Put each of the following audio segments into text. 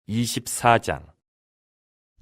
24장.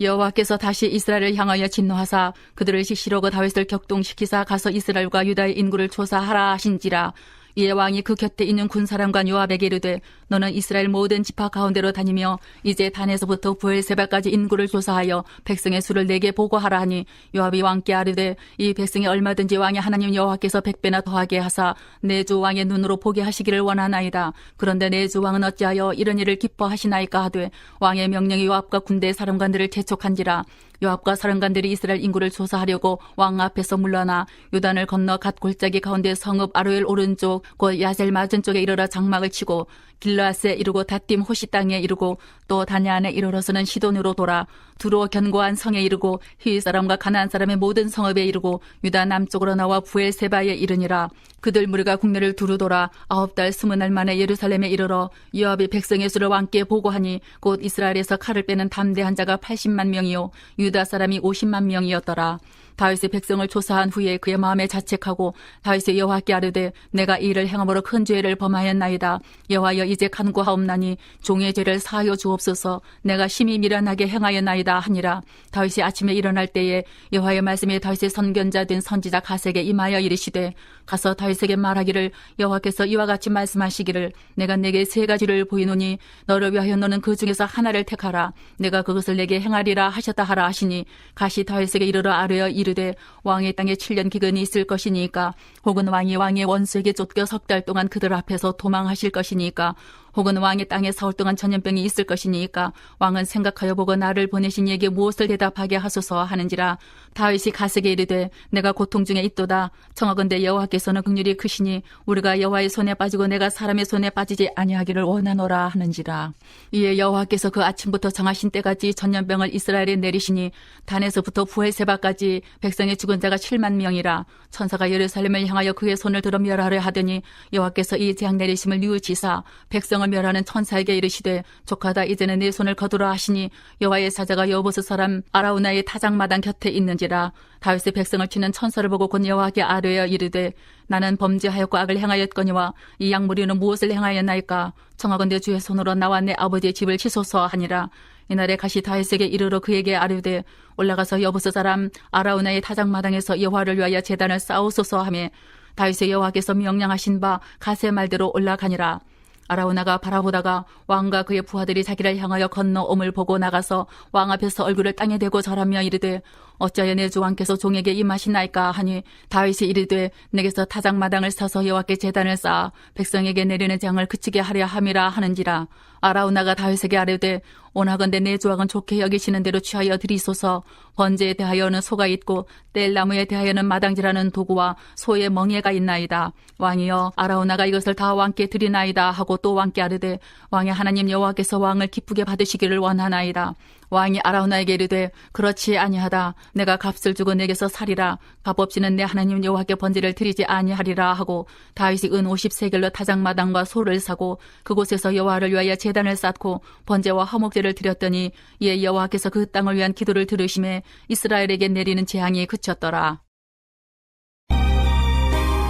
여호와께서 다시 이스라엘을 향하여 진노하사 그들을 시시로고 다윗을 격동시키사 가서 이스라엘과 유다의 인구를 조사하라 하신지라. 이에 왕이 그 곁에 있는 군사령관 요압에게 이르되 너는 이스라엘 모든 지파 가운데로 다니며 이제 단에서부터 브엘세바까지 인구를 조사하여 백성의 수를 내게 보고하라 하니 요압이 왕께 아뢰되 이 백성이 얼마든지 왕의 하나님 여호와께서 100배나 더하게 하사 내 주 왕의 눈으로 보게 하시기를 원하나이다. 그런데 내 주 왕은 어찌하여 이런 일을 기뻐하시나이까 하되 왕의 명령이 요압과 군대 사령관들을 재촉한지라. 요압과 사령관들이 이스라엘 인구를 조사하려고 왕 앞에서 물러나 요단을 건너 갓 골짜기 가운데 성읍 아로엘 오른쪽 곧 야셀 맞은 쪽에 이르러 장막을 치고 길르앗에 이르고 닷딤 호시 땅에 이르고 또 다냐안에 이르러서는 시돈으로 돌아 두로 견고한 성에 이르고 휘 사람과 가나안 사람의 모든 성읍에 이르고 유다 남쪽으로 나와 부엘세바에 이르니라. 그들 무리가 국내를 두루 돌아 9달 20날 만에 예루살렘에 이르러 요압이 백성의 수를 왕께 보고하니 곧 이스라엘에서 칼을 빼는 담대한 자가 80만 명이요 유다 사람이 50만 명이었더라. 다윗이 백성을 조사한 후에 그의 마음에 자책하고 다윗이 여호와께 아뢰되 내가 이 일을 행함으로 큰 죄를 범하였나이다. 여호와여 이제 간구하옵나니 종의 죄를 사하여 주옵소서. 내가 심히 미련하게 행하였나이다 하니라. 다윗이 아침에 일어날 때에 여호와의 말씀이 다윗의 선견자 된 선지자 갓에게 임하여 이르시되 가서 다윗에게 말하기를 여호와께서 이와 같이 말씀하시기를 내가 내게 3가지를 보이노니 너를 위하여 너는 그 중에서 하나를 택하라. 내가 그것을 내게 행하리라 하셨다 하라 하시니 갓이 다윗에게 이르러 아뢰어 이르되 왕의 땅에 7년 기근이 있을 것이니까 혹은 왕이 왕의 원수에게 쫓겨 10달 동안 그들 앞에서 도망하실 것이니까 혹은 왕의 땅에 4월 동안 전염병이 있을 것이니까 왕은 생각하여 보고 나를 보내신 이에게 무엇을 대답하게 하소서 하는지라. 다윗이 갓에게 이르되 내가 고통 중에 있도다. 청하건대 여호와께서는 긍휼이 크시니 우리가 여호와의 손에 빠지고 내가 사람의 손에 빠지지 아니하기를 원하노라 하는지라. 이에 여호와께서 그 아침부터 정하신 때까지 전염병을 이스라엘에 내리시니 단에서부터 부엘세바까지 백성의 죽은 자가 7만 명이라. 천사가 예루살렘을 향하여 그의 손을 들어 멸하려 하더니 여호와께서 이 재앙 내리심을 뉘우치사 백성을 멸하는 천사에게 이르시되 족하다 이제는 내 손을 거두라 하시니 여호와의 사자가 여보스 사람 아라우나의 타작마당 곁에 있는지라. 다윗의 백성을 치는 천사를 보고 곧 여호와께 아뢰어 이르되 나는 범죄하였고 악을 행하였거니와 이 양무리는 무엇을 행하였나이까. 청하건대 주의 손으로 나와 내 아버지의 집을 치소서 하니라. 이날에 갓이 다윗에게 이르러 그에게 아뢰되 올라가서 여보스 사람 아라우나의 타작마당에서 여호와를 위하여 제단을 쌓으소서 하며 다윗의 여호와께서 명령하신 바 갓의 말대로 올라가니라. 아라우나가 바라보다가 왕과 그의 부하들이 자기를 향하여 건너옴을 보고 나가서 왕 앞에서 얼굴을 땅에 대고 절하며 이르되 어찌하여 내 주 왕께서 종에게 임하시나이까 하니 다윗이 이르되 내게서 타작마당을 사서 여호와께 제단을 쌓아 백성에게 내리는 재앙을 그치게 하려 함이라 하는지라. 아라우나가 다윗에게 아뢰되 원하건대 내 주 왕은 좋게 여기시는 대로 취하여 드리소서. 번제에 대하여는 소가 있고 뗄나무에 대하여는 마당질하는 도구와 소의 멍에가 있나이다. 왕이여 아라우나가 이것을 다 왕께 드리나이다 하고 또 왕께 아뢰되 왕의 하나님 여호와께서 왕을 기쁘게 받으시기를 원하나이다. 왕이 아라우나에게 이르되 그렇지 아니하다. 내가 값을 주고 내게서 살이라. 값 없이는 내 하나님 여호와께 번제를 드리지 아니하리라 하고 다윗이 은 50세겔로 타작마당과 소를 사고 그곳에서 여호와를 위하여 제단을 쌓고 번제와 화목제를 드렸더니 이에 여호와께서 그 땅을 위한 기도를 들으심에 이스라엘에게 내리는 재앙이 그쳤더라.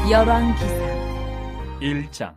열왕기사 1장.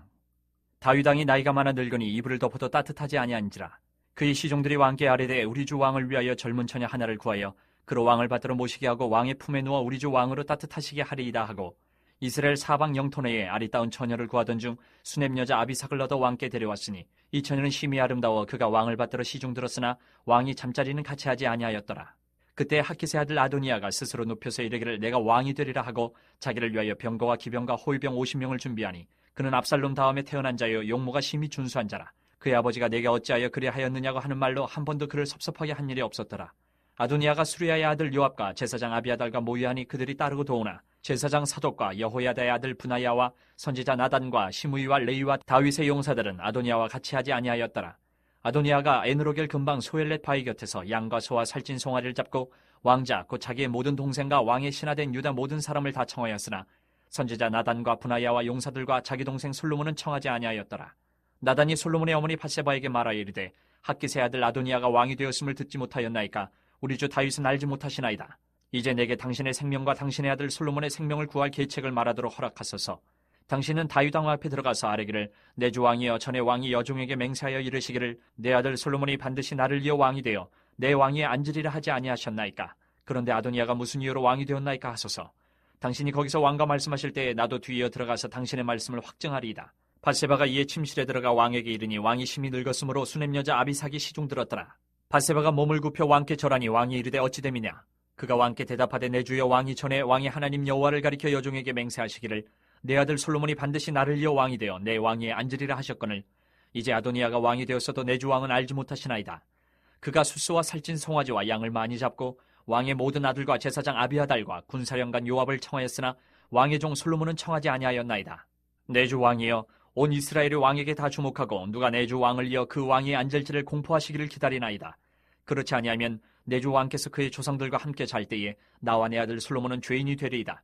다윗 왕이 나이가 많아 늙으니 이불을 덮어도 따뜻하지 아니한지라. 그의 시종들이 왕께 아뢰되 우리 주 왕을 위하여 젊은 처녀 하나를 구하여 그로 왕을 받들어 모시게 하고 왕의 품에 누워 우리 주 왕으로 따뜻하시게 하리이다 하고 이스라엘 사방 영토 내에 아리따운 처녀를 구하던 중 수넴 여자 아비삭을 얻어 왕께 데려왔으니 이 처녀는 심히 아름다워 그가 왕을 받들어 시중들었으나 왕이 잠자리는 같이 하지 아니하였더라. 그때 학기세 아들 아도니아가 스스로 눕혀서 이르기를 내가 왕이 되리라 하고 자기를 위하여 병거와 기병과 호위병 50명을 준비하니 그는 압살롬 다음에 태어난 자여 용모가 심히 준수한 자라. 그의 아버지가 내게 어찌하여 그리하였느냐고 하는 말로 한 번도 그를 섭섭하게 한 일이 없었더라. 아도니아가 수리아의 아들 요압과 제사장 아비아달과 모유하니 그들이 따르고 도우나 제사장 사독과 여호야다의 아들 분하야와 선지자 나단과 시므이와 레이와 다윗의 용사들은 아도니아와 같이 하지 아니하였더라. 아도니아가 에누로겔 근방 소엘렛 바위 곁에서 양과 소와 살찐 송아리를 잡고 왕자 곧 자기의 모든 동생과 왕의 신하된 유다 모든 사람을 다 청하였으나 선지자 나단과 분하야와 용사들과 자기 동생 솔로몬은 청하지 아니하였더라. 나단이 솔로몬의 어머니 밧세바에게 말하여 이르되 학기세 아들 아도니아가 왕이 되었음을 듣지 못하였나이까. 우리 주 다윗은 알지 못하시나이다. 이제 내게 당신의 생명과 당신의 아들 솔로몬의 생명을 구할 계책을 말하도록 허락하소서. 당신은 다윗 왕 앞에 들어가서 아뢰기를 내 주 왕이여 전에 왕이 여종에게 맹세하여 이르시기를 내 아들 솔로몬이 반드시 나를 이어 왕이 되어 내 왕위에 앉으리라 하지 아니하셨나이까. 그런데 아도니아가 무슨 이유로 왕이 되었나이까 하소서. 당신이 거기서 왕과 말씀하실 때에 나도 뒤이어 들어가서 당신의 말씀을 확증하리이다. 밧세바가 이에 침실에 들어가 왕에게 이르니 왕이 심히 늙었으므로 수냄 여자 아비삭이 시중 들었더라. 밧세바가 몸을 굽혀 왕께 절하니 왕이 이르되 어찌 됨이냐. 그가 왕께 대답하되 내 주여 왕이 전에 왕이 하나님 여호와를 가리켜 여종에게 맹세하시기를 내 아들 솔로몬이 반드시 나를 이어 왕이 되어 내 왕위에 앉으리라 하셨거늘 이제 아도니아가 왕이 되었어도 내 주 왕은 알지 못하시나이다. 그가 숫소와 살찐 송아지와 양을 많이 잡고 왕의 모든 아들과 제사장 아비아달과 군사령관 요압을 청하였으나 왕의 종 솔로몬은 청하지 아니하였나이다. 내 주 왕이여 온 이스라엘이 왕에게 다 주목하고 누가 내 주 왕을 이어 그 왕위에 앉을지를 공포하시기를 기다리나이다. 그렇지 아니하면 내 주 왕께서 그의 조상들과 함께 잘 때에 나와 내 아들 솔로몬은 죄인이 되리이다.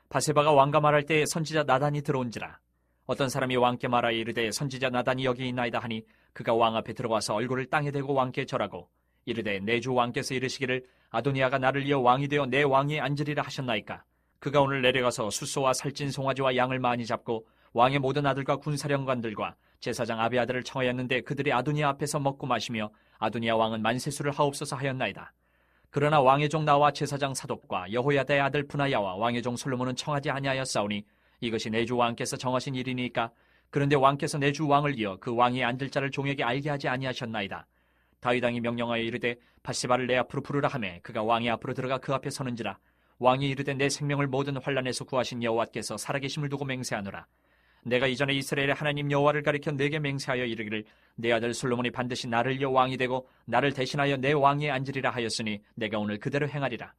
밧세바가 왕과 말할 때에 선지자 나단이 들어온지라. 어떤 사람이 왕께 말하여 이르되 선지자 나단이 여기 있나이다 하니 그가 왕 앞에 들어와서 얼굴을 땅에 대고 왕께 절하고 이르되 내 주 왕께서 이르시기를 아도니아가 나를 이어 왕이 되어 내 왕위에 앉으리라 하셨나이까. 그가 오늘 내려가서 숫소와 살찐 송아지와 양을 많이 잡고 왕의 모든 아들과 군사령관들과 제사장 아비아들을 청하였는데 그들이 아도니아 앞에서 먹고 마시며 아도니아 왕은 만세수를 하옵소서 하였나이다. 그러나 왕의 종 나와 제사장 사독과 여호야다의 아들 브나야와 왕의 종 솔로몬은 청하지 아니하였사오니 이것이 내 주 왕께서 정하신 일이니까. 그런데 왕께서 내 주 왕을 이어 그 왕위에 앉을 자를 종에게 알게 하지 아니하셨나이다. 다윗 왕이 명령하여 이르되 밧세바를 내 앞으로 부르라 하매 그가 왕의 앞으로 들어가 그 앞에 서는지라. 왕이 이르되 내 생명을 모든 환난에서 구하신 여호와께서 살아계심을 두고 맹세하노라. 내가 이전에 이스라엘의 하나님 여호와를 가리켜 내게 맹세하여 이르기를 내 아들 솔로몬이 반드시 나를 이어 왕이 되고 나를 대신하여 내 왕위에 앉으리라 하였으니 내가 오늘 그대로 행하리라.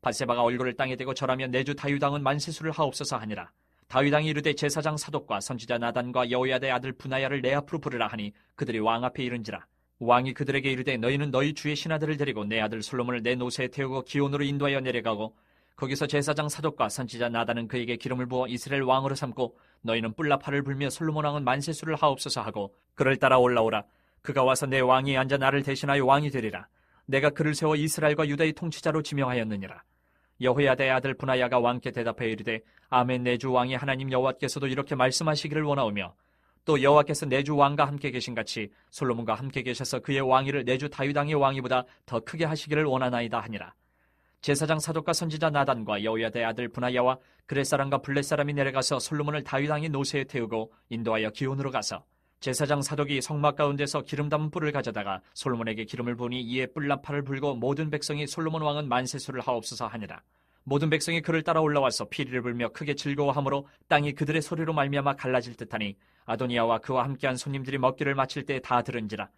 밧세바가 얼굴을 땅에 대고 절하며 내 주 다윗 왕은 만세수를 하옵소서 하니라. 다윗 왕이 이르되 제사장 사독과 선지자 나단과 여호야다의 아들 브나야를 내 앞으로 부르라 하니 그들이 왕 앞에 이른지라. 왕이 그들에게 이르되 너희는 너희 주의 신하들을 데리고 내 아들 솔로몬을 내 노새에 태우고 기온으로 인도하여 내려가고 거기서 제사장 사독과 선지자 나단은 그에게 기름을 부어 이스라엘 왕으로 삼고 너희는 뿔나팔을 불며 솔로몬 왕은 만세수를 하옵소서 하고 그를 따라 올라오라. 그가 와서 내 왕위에 앉아 나를 대신하여 왕이 되리라. 내가 그를 세워 이스라엘과 유다의 통치자로 지명하였느니라. 여호야다의 아들 브나야가 왕께 대답하여 이르되 아멘. 내 주 왕이 하나님 여호와께서도 이렇게 말씀하시기를 원하오며 또 여호와께서 내 주 왕과 함께 계신같이 솔로몬과 함께 계셔서 그의 왕위를 내 주 다윗 왕의 왕위보다 더 크게 하시기를 원하나이다 하니라. 제사장 사독과 선지자 나단과 여호야다의 아들 브나야와 그렛 사람과 블렛 사람이 내려가서 솔로몬을 다윗 왕의 노새에 태우고 인도하여 기온으로 가서 제사장 사독이 성막 가운데서 기름 담은 뿔을 가져다가 솔로몬에게 기름을 부으니 이에 뿔나팔을 불고 모든 백성이 솔로몬 왕은 만세수를 하옵소서 하니라. 모든 백성이 그를 따라 올라와서 피리를 불며 크게 즐거워하므로 땅이 그들의 소리로 말미암아 갈라질 듯하니 아도니아와 그와 함께한 손님들이 먹기를 마칠 때 다 들은지라.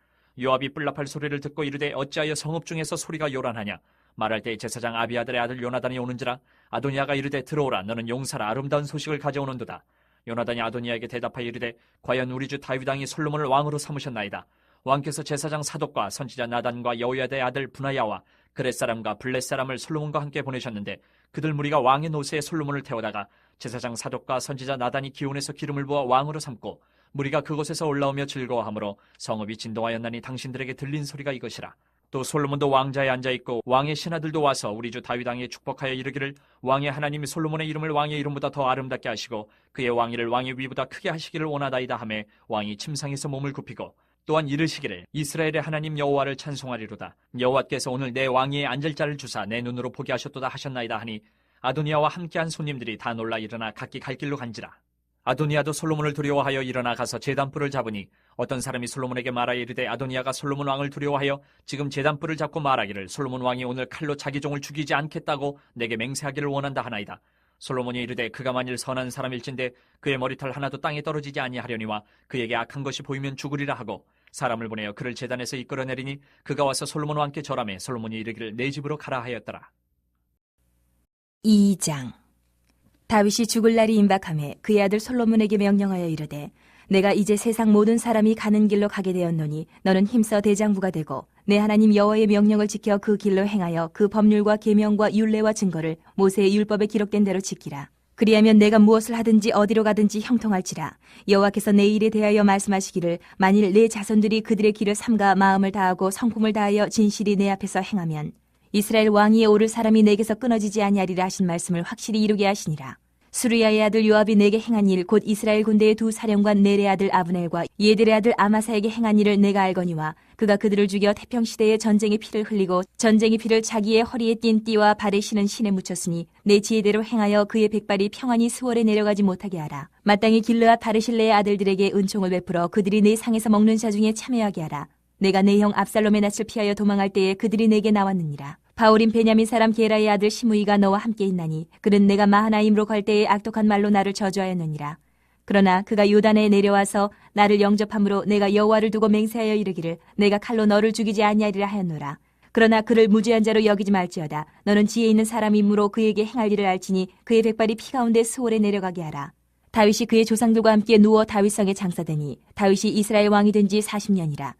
요압이 뿔나팔 소리를 듣고 이르되 어찌하여 성읍 중에서 소리가 요란하냐. 말할 때 제사장 아비아들의 아들 요나단이 오는지라. 아도니아가 이르되 들어오라. 너는 용사라. 아름다운 소식을 가져오는도다. 요나단이 아도니아에게 대답하여 이르되 과연 우리 주 다윗 왕이 솔로몬을 왕으로 삼으셨나이다. 왕께서 제사장 사독과 선지자 나단과 여호야다의 아들 브나야와 그렛 사람과 블렛 사람을 솔로몬과 함께 보내셨는데 그들 무리가 왕의 노새에 솔로몬을 태우다가 제사장 사독과 선지자 나단이 기온에서 기름을 부어 왕으로 삼고 무리가 그곳에서 올라오며 즐거워하므로 성읍이 진동하였나니 당신들에게 들린 소리가 이것이라. 또 솔로몬도 왕자에 앉아있고 왕의 신하들도 와서 우리 주 다윗 왕에 축복하여 이르기를 왕의 하나님이 솔로몬의 이름을 왕의 이름보다 더 아름답게 하시고 그의 왕위를 왕의 위보다 크게 하시기를 원하다이다 하매 왕이 침상에서 몸을 굽히고 또한 이르시기를 이스라엘의 하나님 여호와를 찬송하리로다. 여호와께서 오늘 내 왕위에 앉을 자를 주사 내 눈으로 보게 하셨도다 하셨나이다 하니 아도니아와 함께한 손님들이 다 놀라 일어나 각기 갈 길로 간지라. 아도니아도 솔로몬을 두려워하여 일어나 가서 제단뿔을 잡으니 어떤 사람이 솔로몬에게 말하여 이르되 아도니아가 솔로몬 왕을 두려워하여 지금 제단뿔을 잡고 말하기를 솔로몬 왕이 오늘 칼로 자기 종을 죽이지 않겠다고 내게 맹세하기를 원한다 하나이다. 솔로몬이 이르되 그가 만일 선한 사람일진데 그의 머리털 하나도 땅에 떨어지지 아니하려니와 그에게 악한 것이 보이면 죽으리라 하고 사람을 보내어 그를 제단에서 이끌어내리니 그가 와서 솔로몬 왕께 절하매 솔로몬이 이르기를 내 집으로 가라 하였더라. 2장. 다윗이 죽을 날이 임박하매 그의 아들 솔로몬에게 명령하여 이르되 내가 이제 세상 모든 사람이 가는 길로 가게 되었노니 너는 힘써 대장부가 되고 내 하나님 여호와의 명령을 지켜 그 길로 행하여 그 법률과 계명과 율례와 증거를 모세의 율법에 기록된 대로 지키라. 그리하면 내가 무엇을 하든지 어디로 가든지 형통할지라. 여호와께서 내 일에 대하여 말씀하시기를 만일 내 자손들이 그들의 길을 삼가 마음을 다하고 성품을 다하여 진실이 내 앞에서 행하면 이스라엘 왕위에 오를 사람이 내게서 끊어지지 아니하리라 하신 말씀을 확실히 이루게 하시니라. 수르야의 아들 요압이 내게 행한 일 곧 이스라엘 군대의 두 사령관 넬의 아들 아브넬과 예들의 아들 아마사에게 행한 일을 내가 알거니와 그가 그들을 죽여 태평시대에 전쟁의 피를 흘리고 전쟁의 피를 자기의 허리에 띤 띠와 발에 신은 신에 묻혔으니 내 지혜대로 행하여 그의 백발이 평안히 수월에 내려가지 못하게 하라. 마땅히 길르앗 바르실레의 아들들에게 은총을 베풀어 그들이 내 상에서 먹는 자 중에 참여하게 하라. 내가 내 형 압살롬의 낯을 피하여 도망할 때에 그들이 내게 나왔느니라. 바울인 베냐민 사람 게라의 아들 시므이가 너와 함께 있나니 그는 내가 마하나임으로 갈 때에 악독한 말로 나를 저주하였느니라. 그러나 그가 요단에 내려와서 나를 영접함으로 내가 여호와를 두고 맹세하여 이르기를 내가 칼로 너를 죽이지 아니하리라 하였노라. 그러나 그를 무죄한 자로 여기지 말지어다. 너는 지혜 있는 사람이므로 그에게 행할 일을 알지니 그의 백발이 피 가운데 수월에 내려가게 하라. 다윗이 그의 조상들과 함께 누워 다윗성에 장사되니 다윗이 이스라엘 왕이 된 지 40년이라.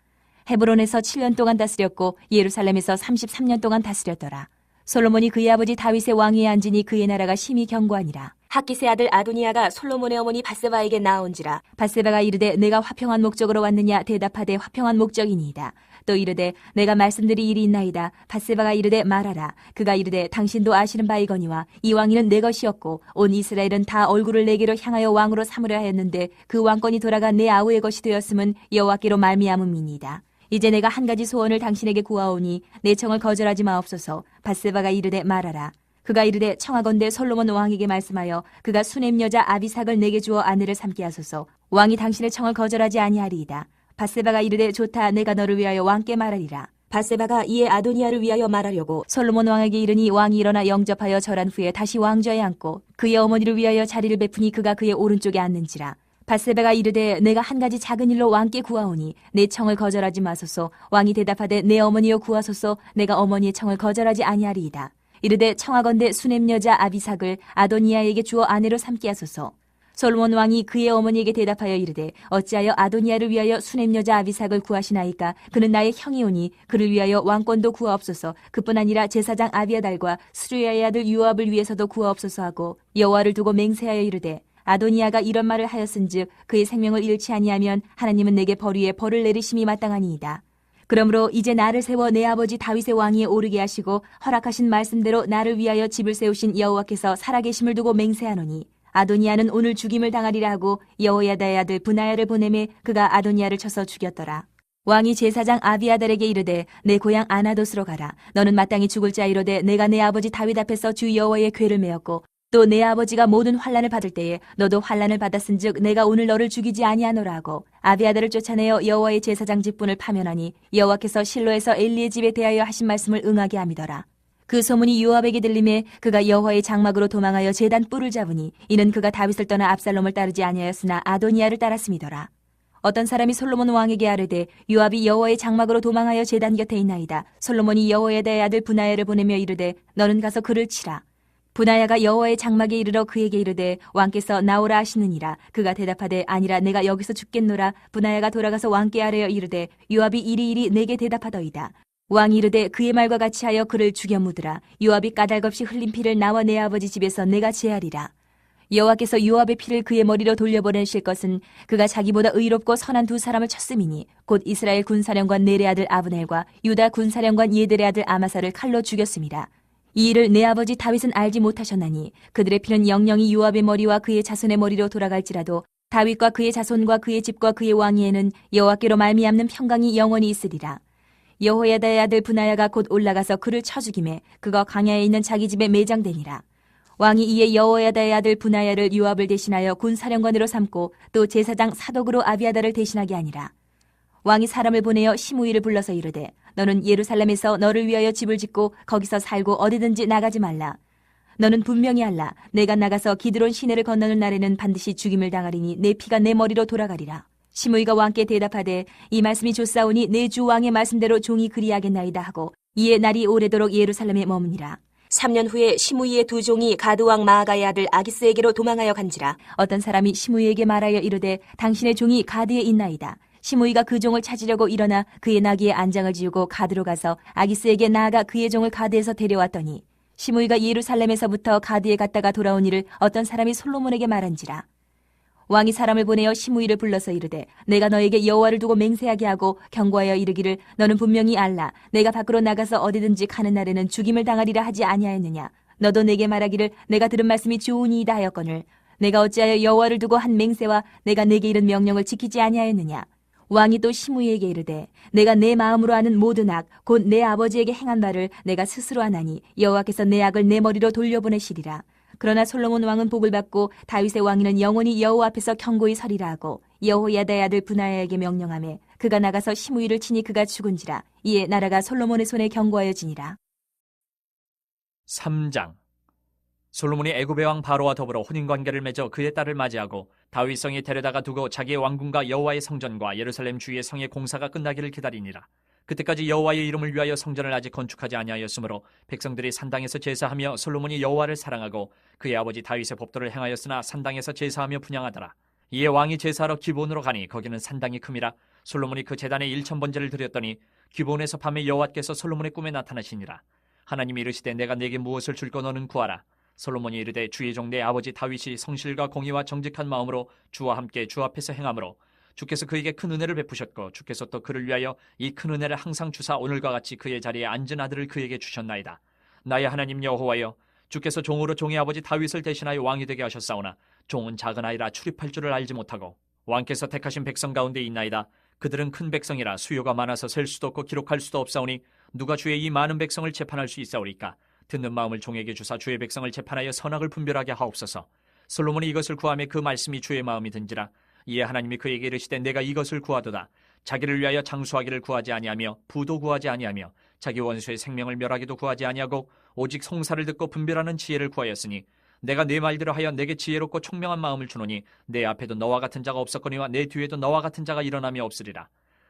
헤브론에서 7년 동안 다스렸고 예루살렘에서 33년 동안 다스렸더라. 솔로몬이 그의 아버지 다윗의 왕위에 앉으니 그의 나라가 심히 견고하니라. 학깃의 아들 아도니아가 솔로몬의 어머니 밧세바에게 나온지라. 밧세바가 이르되 내가 화평한 목적으로 왔느냐 대답하되 화평한 목적이니이다. 또 이르되 내가 말씀드릴 일이 있나이다. 밧세바가 이르되 말하라. 그가 이르되 당신도 아시는 바이거니와 이 왕위는 내 것이었고 온 이스라엘은 다 얼굴을 내게로 향하여 왕으로 삼으려 하였는데 그 왕권이 돌아가 내 아우의 것이 되었음은 여호와께로 말미암음이니이다. 이제 내가 한 가지 소원을 당신에게 구하오니 내 청을 거절하지 마옵소서. 밧세바가 이르되 말하라. 그가 이르되 청하건대 솔로몬 왕에게 말씀하여 그가 수넴 여자 아비삭을 내게 주어 아내를 삼게 하소서. 왕이 당신의 청을 거절하지 아니하리이다. 밧세바가 이르되 좋다. 내가 너를 위하여 왕께 말하리라. 밧세바가 이에 아도니아를 위하여 말하려고 솔로몬 왕에게 이르니 왕이 일어나 영접하여 절한 후에 다시 왕좌에 앉고 그의 어머니를 위하여 자리를 베푸니 그가 그의 오른쪽에 앉는지라. 밧세바가 이르되 내가 한 가지 작은 일로 왕께 구하오니 내 청을 거절하지 마소서. 왕이 대답하되 내 어머니여 구하소서. 내가 어머니의 청을 거절하지 아니하리이다. 이르되 청하건대 수넴 여자 아비삭을 아도니아에게 주어 아내로 삼게 하소서. 솔로몬 왕이 그의 어머니에게 대답하여 이르되 어찌하여 아도니아를 위하여 수넴 여자 아비삭을 구하시나이까. 그는 나의 형이오니 그를 위하여 왕권도 구하옵소서. 그뿐 아니라 제사장 아비아달과 수르야의 아들 요압을 위해서도 구하옵소서 하고 여호와를 두고 맹세하여 이르되 아도니아가 이런 말을 하였은즉 그의 생명을 잃지 아니하면 하나님은 내게 벌 위에 벌을 내리심이 마땅하니이다. 그러므로 이제 나를 세워 내 아버지 다윗의 왕위에 오르게 하시고 허락하신 말씀대로 나를 위하여 집을 세우신 여호와께서 살아계심을 두고 맹세하노니 아도니아는 오늘 죽임을 당하리라 하고 여호야다의 아들 브나야를 보내매 그가 아도니아를 쳐서 죽였더라. 왕이 제사장 아비아달에게 이르되 내 고향 아나돗으로 가라. 너는 마땅히 죽을 자이로되 내가 내 아버지 다윗 앞에서 주 여호와의 궤를 메었고 또 내 아버지가 모든 환난을 받을 때에 너도 환난을 받았은즉 내가 오늘 너를 죽이지 아니하노라 하고 아비아달을 쫓아내어 여호와의 제사장 직분을 파면하니 여호와께서 실로에서 엘리의 집에 대하여 하신 말씀을 응하게 함이더라. 그 소문이 요압에게 들림에 그가 여호와의 장막으로 도망하여 제단 뿔을 잡으니 이는 그가 다윗을 떠나 압살롬을 따르지 아니하였으나 아도니아를 따랐음이더라. 어떤 사람이 솔로몬 왕에게 아뢰되 요압이 여호와의 장막으로 도망하여 제단 곁에 있나이다. 솔로몬이 여호야다의 아들 브나야를 보내며 이르되 너는 가서 그를 치라. 브나야가 여호와의 장막에 이르러 그에게 이르되 왕께서 나오라 하시느니라. 그가 대답하되 아니라 내가 여기서 죽겠노라. 브나야가 돌아가서 왕께 아뢰어 이르되 요압이 이리이리 내게 대답하더이다. 왕이 이르되 그의 말과 같이 하여 그를 죽여 묻으라. 요압이 까닭없이 흘린 피를 나와 내 아버지 집에서 내가 제하리라. 여호와께서 요압의 피를 그의 머리로 돌려보내실 것은 그가 자기보다 의롭고 선한 두 사람을 쳤음이니 곧 이스라엘 군사령관 넬의 아들 아브넬과 유다 군사령관 예들의 아들 아마사를 칼로 죽였습니다. 이 일을 내 아버지 다윗은 알지 못하셨나니 그들의 피는 영영이 요압의 머리와 그의 자손의 머리로 돌아갈지라도 다윗과 그의 자손과 그의 집과 그의 왕위에는 여호와께로 말미암는 평강이 영원히 있으리라. 여호야다의 아들 브나야가 곧 올라가서 그를 쳐 죽이매 그가 광야에 있는 자기 집에 매장되니라. 왕이 이에 여호야다의 아들 브나야를 요압을 대신하여 군사령관으로 삼고 또 제사장 사독으로 아비아달을 대신하게 하니라. 왕이 사람을 보내어 시므이를 불러서 이르되 너는 예루살렘에서 너를 위하여 집을 짓고 거기서 살고 어디든지 나가지 말라. 너는 분명히 알라. 내가 나가서 기드론 시내를 건너는 날에는 반드시 죽임을 당하리니 내 피가 내 머리로 돌아가리라. 시므이가 왕께 대답하되 이 말씀이 좋사오니 내 주 왕의 말씀대로 종이 그리하겠나이다 하고 이에 날이 오래도록 예루살렘에 머무니라. 3년 후에 시므이의 두 종이 가드왕 마아가의 아들 아기스에게로 도망하여 간지라. 어떤 사람이 시므이에게 말하여 이르되 당신의 종이 가드에 있나이다. 시므이가 그 종을 찾으려고 일어나 그의 나귀에 안장을 지우고 가드로 가서 아기스에게 나아가 그의 종을 가드에서 데려왔더니 시므이가 예루살렘에서부터 가드에 갔다가 돌아온 일을 어떤 사람이 솔로몬에게 말한지라. 왕이 사람을 보내어 시므이를 불러서 이르되 내가 너에게 여호와를 두고 맹세하게 하고 경고하여 이르기를 너는 분명히 알라. 내가 밖으로 나가서 어디든지 가는 날에는 죽임을 당하리라 하지 아니하였느냐. 너도 내게 말하기를 내가 들은 말씀이 좋으니이다 하였거늘 내가 어찌하여 여호와를 두고 한 맹세와 내가 내게 이른 명령을 지키지 아니하였느냐. 왕이 또 시므이에게 이르되 내가 내 마음으로 하는 모든 악 곧 내 아버지에게 행한 바를 내가 스스로 하나니 여호와께서 내 악을 내 머리로 돌려보내시리라. 그러나 솔로몬 왕은 복을 받고 다윗의 왕위는 영원히 여호와 앞에서 견고히 서리라 하고 여호야다의 아들 브나야에게 명령하매 그가 나가서 시므이를 치니 그가 죽은지라. 이에 나라가 솔로몬의 손에 견고하여지니라. 3장. 솔로몬이 애굽의 왕 바로와 더불어 혼인관계를 맺어 그의 딸을 맞이하고 다윗성에 데려다가 두고 자기의 왕궁과 여호와의 성전과 예루살렘 주위의 성의 공사가 끝나기를 기다리니라. 그때까지 여호와의 이름을 위하여 성전을 아직 건축하지 아니하였으므로 백성들이 산당에서 제사하며 솔로몬이 여호와를 사랑하고 그의 아버지 다윗의 법도를 행하였으나 산당에서 제사하며 분향하더라. 이에 왕이 제사하러 기브온으로 가니 거기는 산당이 큼이라. 솔로몬이 그 제단에 1000번제를 드렸더니 기브온에서 밤에 여호와께서 솔로몬의 꿈에 나타나시니라. 하나님이 이르시되 내가 네게 무엇을 줄까 너는 구하라. 솔로몬이 이르되 주의 종 내 아버지 다윗이 성실과 공의와 정직한 마음으로 주와 함께 주 앞에서 행함으로 주께서 그에게 큰 은혜를 베푸셨고 주께서 또 그를 위하여 이 큰 은혜를 항상 주사 오늘과 같이 그의 자리에 앉은 아들을 그에게 주셨나이다. 나의 하나님 여호와여, 주께서 종으로 종의 아버지 다윗을 대신하여 왕이 되게 하셨사오나 종은 작은 아이라 출입할 줄을 알지 못하고 왕께서 택하신 백성 가운데 있나이다. 그들은 큰 백성이라 수요가 많아서 셀 수도 없고 기록할 수도 없사오니 누가 주의 이 많은 백성을 재판할 수 있사오리까. 듣는 마음을 종에게 주사 주의 백성을 재판하여 선악을 분별하게 하옵소서. 솔로몬이 이것을 구하며 그 말씀이 주의 마음이 든지라. 이에 하나님이 그에게 이르시되 내가 이것을 구하도다. 자기를 위하여 장수하기를 구하지 아니하며 부도 구하지 아니하며 자기 원수의 생명을 멸하기도 구하지 아니하고 오직 송사를 듣고 분별하는 지혜를 구하였으니 내가 네 말대로 하여 내게 지혜롭고 총명한 마음을 주노니 내 앞에도 너와 같은 자가 없었거니와 내 뒤에도 너와 같은 자가 일어나며 없으리라.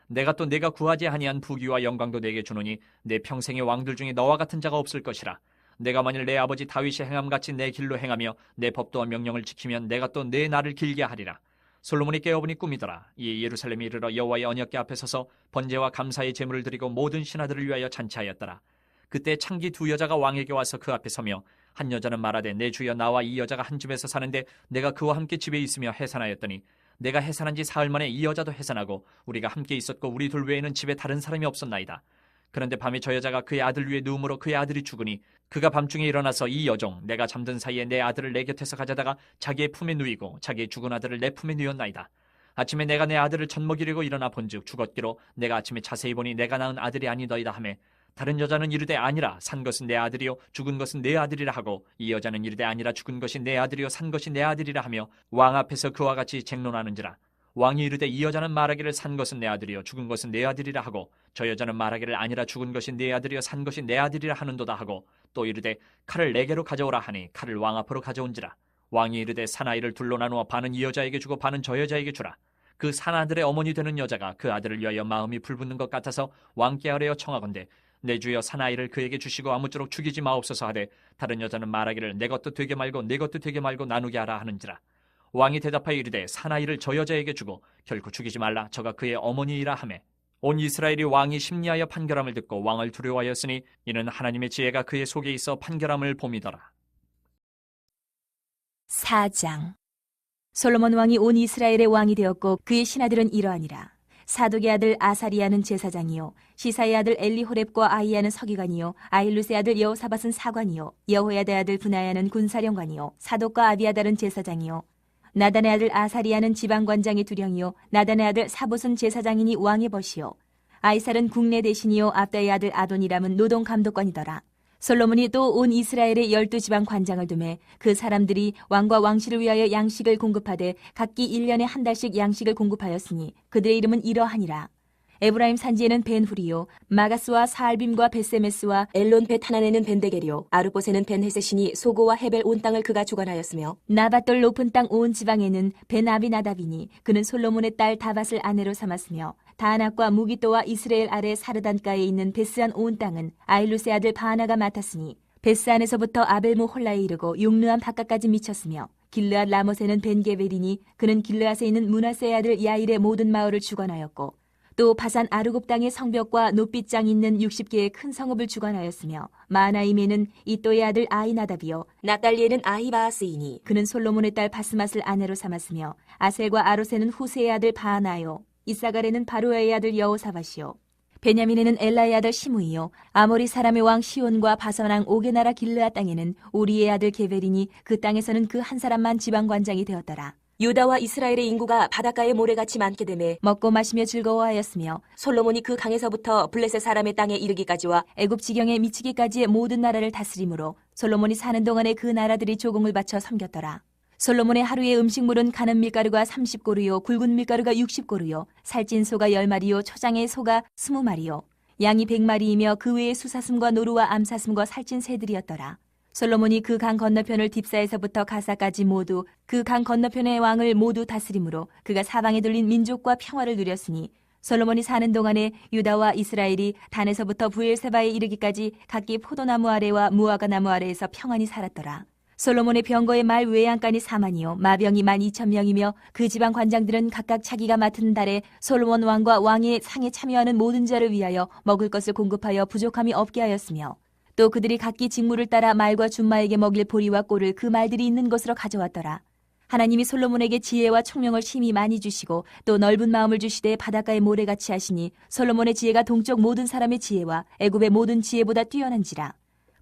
내가 또 내가 구하지 아니한 부귀와 영광도 내게 주노니 내 평생의 왕들 중에 너와 같은 자가 없을 것이라. 내가 만일 내 아버지 다윗이 행함같이 내 길로 행하며 내 법도와 명령을 지키면 내가 또 내 날을 길게 하리라. 솔로몬이 깨어보니 꿈이더라. 이에 예루살렘에 이르러 여호와의 언약궤 앞에 서서 번제와 감사의 제물을 드리고 모든 신하들을 위하여 잔치하였더라. 그때 창기 두 여자가 왕에게 와서 그 앞에 서며 한 여자는 말하되 내 주여 나와 이 여자가 한 집에서 사는데 내가 그와 함께 집에 있으며 해산하였더니 내가 해산한 지 사흘 만에 이 여자도 해산하고 우리가 함께 있었고 우리 둘 외에는 집에 다른 사람이 없었나이다. 그런데 밤에 저 여자가 그의 아들 위에 누움으로 그의 아들이 죽으니 그가 밤중에 일어나서 이 여종 내가 잠든 사이에 내 아들을 내 곁에서 가져다가 자기의 품에 누이고 자기의 죽은 아들을 내 품에 누였나이다. 아침에 내가 내 아들을 젖먹이려고 일어나 본즉 죽었기로 내가 아침에 자세히 보니 내가 낳은 아들이 아니더이다 하매 다른 여자는 이르되 아니라 산 것은 내 아들이요 죽은 것은 내 아들이라 하고 이 여자는 이르되 아니라 죽은 것이 내 아들이요 산 것이 내 아들이라 하며 왕 앞에서 그와 같이 쟁론하는지라. 왕이 이르되 이 여자는 말하기를 산 것은 내 아들이요 죽은 것은 내 아들이라 하고 저 여자는 말하기를 아니라 죽은 것이 내 아들이요 산 것이 내 아들이라 하는도다 하고 또 이르되 칼을 내게로 가져오라 하니 칼을 왕 앞으로 가져온지라. 왕이 이르되 사나이를 둘로 나누어 반은 이 여자에게 주고 반은 저 여자에게 주라. 그 사나들의 어머니 되는 여자가 그 아들을 위하여 마음이 불붙는 것 같아서 왕께 아뢰어 청하건대 내 주여 사나이를 그에게 주시고 아무쪼록 죽이지 마옵소서 하되 다른 여자는 말하기를 내 것도 되게 말고 내 것도 되게 말고 나누게 하라 하는지라. 왕이 대답하여 이르되 사나이를 저 여자에게 주고 결코 죽이지 말라 저가 그의 어머니이라 하매 온 이스라엘이 왕이 심리하여 판결함을 듣고 왕을 두려워하였으니 이는 하나님의 지혜가 그의 속에 있어 판결함을 봄이더라. 4장. 솔로몬 왕이 온 이스라엘의 왕이 되었고 그의 신하들은 이러하니라. 사독의 아들 아사리아는 제사장이요 시사의 아들 엘리호렙과 아이야는 서기관이요 아힐루스의 아들 여호사밧은 사관이요 여호야다의 아들 브나야는 군사령관이요 사독과 아비아달은 제사장이요 나단의 아들 아사리아는 지방관장의 두령이요 나단의 아들 사봇은 제사장이니 왕의 벗이요 아이살은 국내 대신이요 압다의 아들 아도니람은 노동감독관이더라. 솔로몬이 또 온 이스라엘의 12지방 관장을 두매 그 사람들이 왕과 왕실을 위하여 양식을 공급하되 각기 1년에 한 달씩 양식을 공급하였으니 그들의 이름은 이러하니라. 에브라임 산지에는 벤후리요 마가스와 사알빔과 벳세메스와 엘론 벳하난에는 벤데겔이요 아르봇에는 벤헤세시니 소고와 헤벨 온 땅을 그가 주관하였으며 나밧돌 높은 땅 온 지방에는 벤아비나답이니 그는 솔로몬의 딸 다밧을 아내로 삼았으며 다낙과 무기또와 이스라엘 아래 사르단가에 있는 베스안 온 땅은 아일루스의 아들 바하나가 맡았으니 베스안에서부터 아벨모 홀라에 이르고 용르암 바깥까지 미쳤으며 길르앗 라못에는 벤게벨이니 그는 길르앗에 있는 문하세의 아들 야일의 모든 마을을 주관하였고 또 바산 아르곱 땅의 성벽과 높빗장 있는 60개의 큰 성읍을 주관하였으며 마나임에는 이또의 아들 아이나답이요 납달리에는 아히바아스이니 그는 솔로몬의 딸 바스맛을 아내로 삼았으며 아셀과 아롯에는 후세의 아들 바하나요 이사갈에는 바루아의 아들 여호사밧이요 베냐민에는 엘라의 아들 시므이요 아모리 사람의 왕 시온과 바산 왕 옥의 나라 길르앗 땅에는 우리의 아들 게벨이니 그 땅에서는 그 한 사람만 지방관장이 되었더라. 유다와 이스라엘의 인구가 바닷가에 모래같이 많게 되매 먹고 마시며 즐거워하였으며 솔로몬이 그 강에서부터 블레셋 사람의 땅에 이르기까지와 애굽 지경에 미치기까지의 모든 나라를 다스림으로 솔로몬이 사는 동안에 그 나라들이 조공을 바쳐 섬겼더라. 솔로몬의 하루의 음식물은 가는 밀가루가 30고루요 굵은 밀가루가 60고루요 살찐 소가 10마리요 초장의 소가 20마리요 양이 100마리이며 그 외에 수사슴과 노루와 암사슴과 살찐 새들이었더라. 솔로몬이 그 강 건너편을 딥사에서부터 가사까지 모두 그 강 건너편의 왕을 모두 다스림으로 그가 사방에 둘린 민족과 평화를 누렸으니 솔로몬이 사는 동안에 유다와 이스라엘이 단에서부터 부엘세바에 이르기까지 각기 포도나무 아래와 무화과 나무 아래에서 평안히 살았더라. 솔로몬의 병거의 말 외양간이 4만이요 마병이 12,000명이며 그 지방 관장들은 각각 자기가 맡은 달에 솔로몬 왕과 왕의 상에 참여하는 모든 자를 위하여 먹을 것을 공급하여 부족함이 없게 하였으며 또 그들이 각기 직무를 따라 말과 준마에게 먹일 보리와 꼴을 그 말들이 있는 곳으로 가져왔더라. 하나님이 솔로몬에게 지혜와 총명을 심히 많이 주시고 또 넓은 마음을 주시되 바닷가의 모래같이 하시니 솔로몬의 지혜가 동쪽 모든 사람의 지혜와 애굽의 모든 지혜보다 뛰어난지라.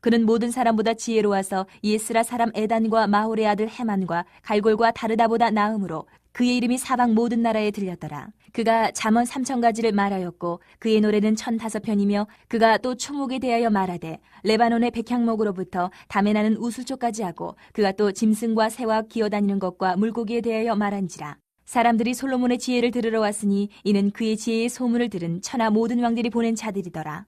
그는 모든 사람보다 지혜로워서 예스라 사람 에단과 마홀의 아들 헤만과 갈골과 다르다보다 나음으로 그의 이름이 사방 모든 나라에 들렸더라. 그가 잠언 3,000가지를 말하였고 그의 노래는 1,005편이며 그가 또 총옥에 대하여 말하되 레바논의 백향목으로부터 담에 나는 우슬초까지 하고 그가 또 짐승과 새와 기어다니는 것과 물고기에 대하여 말한지라. 사람들이 솔로몬의 지혜를 들으러 왔으니 이는 그의 지혜의 소문을 들은 천하 모든 왕들이 보낸 자들이더라.